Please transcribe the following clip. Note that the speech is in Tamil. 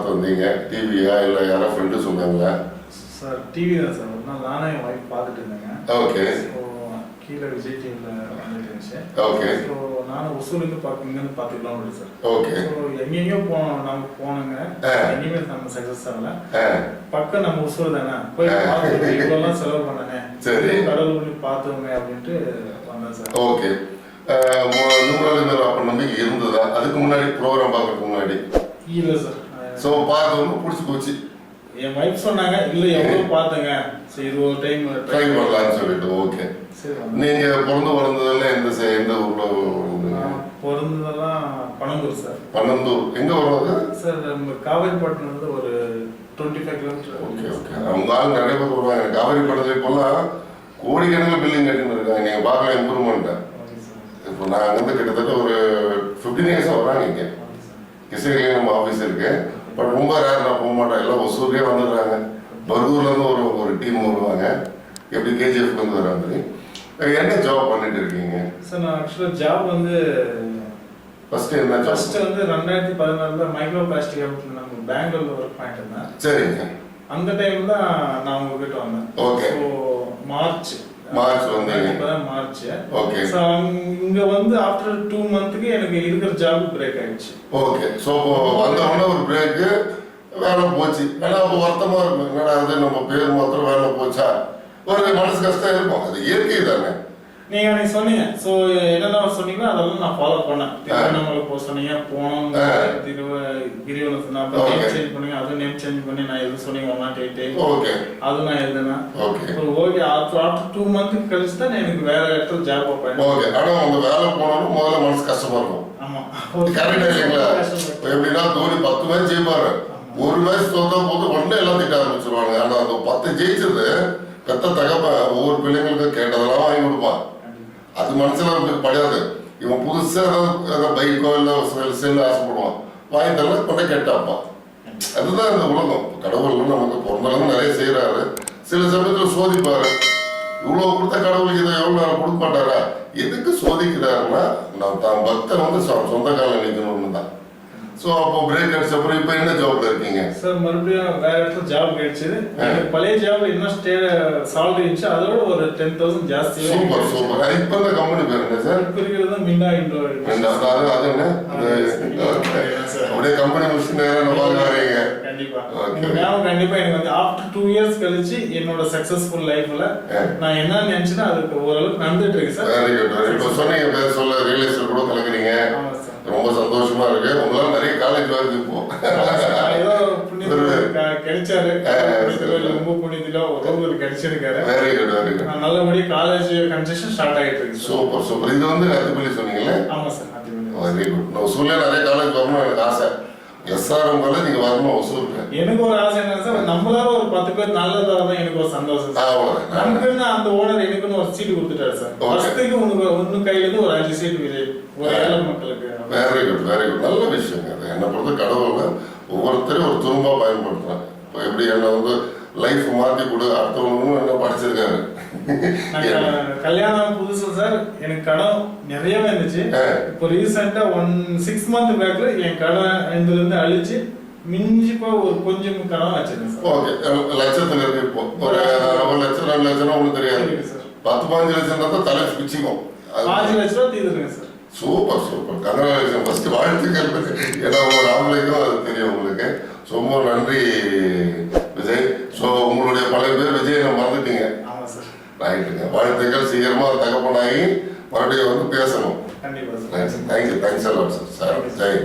பார்த்து வந்தீங்க? டிவியா இல்லை யாரோ ஃப்ரெண்டு சொன்னாங்களா? சார் டிவி தான் சார். ஒரு நாள் நானே என் ஒய்ஃப் பார்த்துட்டு இருந்தேங்க. ஓகே. ஸோ கீழே விஜய் டிவியில் வந்துட்டு இருந்துச்சு. ஓகே. ஸோ நானும் ஒசூர்லேருந்து இங்கேருந்து 10 கிலோமீட்டர் சார். ஓகே. ஸோ எங்கெங்கேயோ நாங்கள் போனோங்க. எங்கேயுமே நம்ம சக்ஸஸ் ஆகல. பக்கம் நம்ம ஒசூர் தானே, போய் பார்த்து இவ்வளோலாம் செலவு பண்ணனே, சரி கடவுள் பார்த்தோமே அப்படின்ட்டு வந்தேன் சார். ஓகே. நூறாவது அப்போ நம்பிக்கை இருந்ததா? அதுக்கு முன்னாடி ப்ரோக்ராம் பார்க்கறதுக்கு முன்னாடி? இல்லை சார். ஸோ பார்த்தவங்க பிடிச்சி போச்சு. என் ஒய்ஃப் சொன்னாங்க, இல்லை எவ்வளோ பார்த்தங்க, சரி இது ஒரு டைம் ட்ரை பண்ணலான்னு சொல்லிட்டு. ஓகே. நீங்க பிறந்து வளர்ந்ததெல்லாம் எந்த ஊர்ல? பிறந்ததெல்லாம் பனந்தூர் சார். பனந்தூர் எங்க வர்றது சார்? நம்ம காவேரிப்பட்டினம் ஒரு 25 கிலோமீட்டர். Okay okay. அவங்க ஆள் நிறைய பேர் வருவாங்க. காவேரிப்பட்டினத்துல இப்போல்லாம் கோடிக்கணக்கில் பில்டிங் கட்டின்னு இருக்காங்க. நீங்க பார்க்கலாம் இம்ப்ரூவ்மெண்ட்டை. இப்போ நான் அங்கேருந்து கிட்டத்தட்ட ஒரு 15 இயர்ஸாக வராங்க. இங்கே கிருஷ்ணகிரியிலே நம்ம ஆஃபீஸ் இருக்கு. பட் ரொம்ப ரேர், நான் போக மாட்டேன். எல்லாம் ஒசூர்லேயே வந்துடுறாங்க. பர்கூர்லேருந்து ஒரு டீம் வருவாங்க. எப்படி கேஜிஎஃப்லேருந்து வர மாதிரி. என்ன ஜாப் பண்ணிட்டு இருக்கீங்க சார்? நான் ஆக்சுவலாக ஜாப் வந்து ஃபர்ஸ்ட் என்ன ஜாப்? ஃபர்ஸ்ட் வந்து 2014 மைக்ரோ பிளாஸ்டிக் அவுட்ல நம்ம பெங்களூர்ல ஒர்க் பண்ணிட்டு இருந்தேன். சரிங்க. அந்த டைம் தான் நான் உங்ககிட்ட வந்தேன். ஓகே. ஸோ மார்ச் வந்தீங்க. இப்போதான் மார்ச். ஓகே. ஸோ இங்கே வந்து ஆஃப்டர் 2 மந்த்துக்கு எனக்கு இருக்கிற ஜாப் பிரேக் ஆயிடுச்சு. ஓகே. ஸோ வந்தோடனே ஒரு பிரேக்கு, வேலை போச்சு. ஏன்னா அப்போ வருத்தமாக இருக்கும், என்னடா அது நம்ம பேர் மாத்திரம் வேலை போச்சா, ஒரு மனசு கஷ்டம் இருக்கும். அது இயற்கை தானே. நீங்க அன்னைக்கு சொன்னீங்க. ஸோ என்னென்ன சொன்னீங்களோ அதெல்லாம் நான் ஃபாலோ பண்ணேன். திருவண்ணாமலை போக சொன்னீங்க, போனோம். கிரிவலம் சொன்னா நேம் சேஞ்ச் பண்ணுங்க, அதுவும் நேம் சேஞ்ச் பண்ணி நான் எது சொன்னீங்க 108. ஓகே. அதுவும் நான் எழுதுனேன். ஓகே. ஓகே. ஆஃப்டர் 2 மந்த்துக்கு கழிச்சு தான் எனக்கு வேற இடத்துல ஜாப் அப்பேன். ஓகே. ஆனால் அந்த வேலை போனாலும் முதல்ல மனசு கஷ்டமா இருக்கும். ஆமா, கரெக்டாக இல்லைங்களா? எப்படின்னா தோனி 10 மேட்ச் ஜெயிப்பாரு. ஒரு மேட்ச் தோத்தா போது உடனே எல்லாம் திட்ட ஆரம்பிச்சிருவாங்க. ஆனால் அந்த 10 ஜெயிச்சது பெத்த தகப்ப ஒவ்வொரு பிள்ளைங்களுக்கும் கேட்டதெல்லாம் வாங்கி கொடுப்பான். அது மனசுல படாது. இவன் புதுசா ஏதாவது பைக்கோ இல்லை செல்லு ஆசைப்படுவான், வாங்கி தரல கொண்டே கேட்டாப்பா. அதுதான் இந்த உலகம். கடவுள் நமக்கு பிறந்தளவு நிறைய செய்யறாரு. சில சமயத்துல சோதிப்பாரு. இவ்வளவு கொடுத்த கடவுளுக்கு இதை எவ்வளவு நாள் கொடுக்க மாட்டாரா? எதுக்கு சோதிக்கிறாருன்னா நான் தான் பக்தன் வந்து சொந்த காலம் நிற்கணும்னு தான். ஸோ அப்போ பிரேக் அடிச்ச அப்புறம் இப்போ என்ன ஜாப்ல இருக்கீங்க சார்? மறுபடியும் வேற இடத்துல ஜாப் கிடைச்சது. எனக்கு பழைய ஜாப் இன்னும் சாலரி இருந்துச்சு, அதோட ஒரு 10,000 ஜாஸ்தி. Super super. இப்போ இந்த கம்பெனி பேர் என்ன சார்? இப்போ இருக்கிறது மிண்டா இண்டோ. அது என்ன அப்படியே கம்பெனி முடிச்சு நேரம் வரீங்க? கண்டிப்பா. கண்டிப்பா எனக்கு வந்து ஆஃப்டர் 2 இயர்ஸ் கழிச்சு என்னோட சக்சஸ்ஃபுல் லைஃப்ல நான் என்ன நினைச்சேன்னா அதுக்கு ஓரளவுக்கு நடந்துட்டு இருக்கு சார். Very good. இப்போ சொன்னீங்க பேர் சொல்ல ரியல் எஸ்டேட் கூட கலக்குறீங்க. ரொம்ப சந்தோஷமா இருக்கு. உங்களால நிறைய காலேஜ் வருது. இப்போ கிடைச்சாரு, ரொம்ப புண்ணியத்தில ஒரு கிடைச்சிருக்காரு. Very good very good. நல்லபடியா காலேஜ் கன்செஷன் ஸ்டார்ட் ஆயிட்டு இருக்கு. Super super. இது வந்து அத்திப்பள்ளி சொன்னீங்கல்ல? ஆமா சார், அத்திப்பள்ளி. Very good. நான் ஒசூர்ல நிறைய காலேஜ் வரணும் எனக்கு ஆசை. எஸ்ஆர்எம் காலேஜ் நீங்க வரணும் ஒசூருக்கு. எனக்கு ஒரு ஆசை என்ன சார், நம்மளால ஒரு 10 பேர் நல்லதா தான் எனக்கு ஒரு சந்தோஷம் சார். நமக்குன்னு அந்த ஓனர் எனக்குன்னு ஒரு சீட்டு கொடுத்துட்டாரு சார். வருஷத்துக்கு ஒன்னு கையில இருந்து ஒரு 5 சீட்டு ஒரு ஏழை மக்களுக்கு. Very good very good. நல்ல விஷயம். அது என்ன பொறுத்த கடவுள் ஒவ்வொருத்தரையும் ஒரு துரும்பா பயன்படுத்துறாங்க. இப்போ எப்படி என்ன வந்து லைஃப் மாற்றி கொடு, அடுத்தவங்களும் என்ன படிச்சிருக்காரு. கல்யாணம் புதுசு சார், எனக்கு கடன் நிறையவே இருந்துச்சு. இப்போ ரீசெண்டா 6 மந்த் பேக்ல என் கடன் இதுல இருந்து அழிச்சு மிஞ்சிப்பா ஒரு கொஞ்சம் கடன் வச்சிருக்கேன் சார். ஓகே. லட்சத்துல இருக்கு. இப்போ ஒரு 1 லட்சம் 2 லட்சம் உங்களுக்கு தெரியாது. 10-15 லட்சம் தான் தலை பிச்சுக்கும். 5 லட்சம் ரூபா தீர்ந்துருங்க sir. Super super. Congratulation. First வாழ்த்துக்கள். ஏன்னா ஒரு ஆம்பளைக்கும் அது தெரியும் உங்களுக்கு. ரொம்ப நன்றி விஜய். ஸோ உங்களுடைய பல பேர் விஜய் நான் மறந்துட்டீங்க. ரைட்டுங்க. வாழ்த்துக்கள். சீக்கிரமா தகப்பனாகி மறுபடியும் வந்து பேசணும். கண்டிப்பா sir. Thank you. Thanks a lot sir. Sir Jai.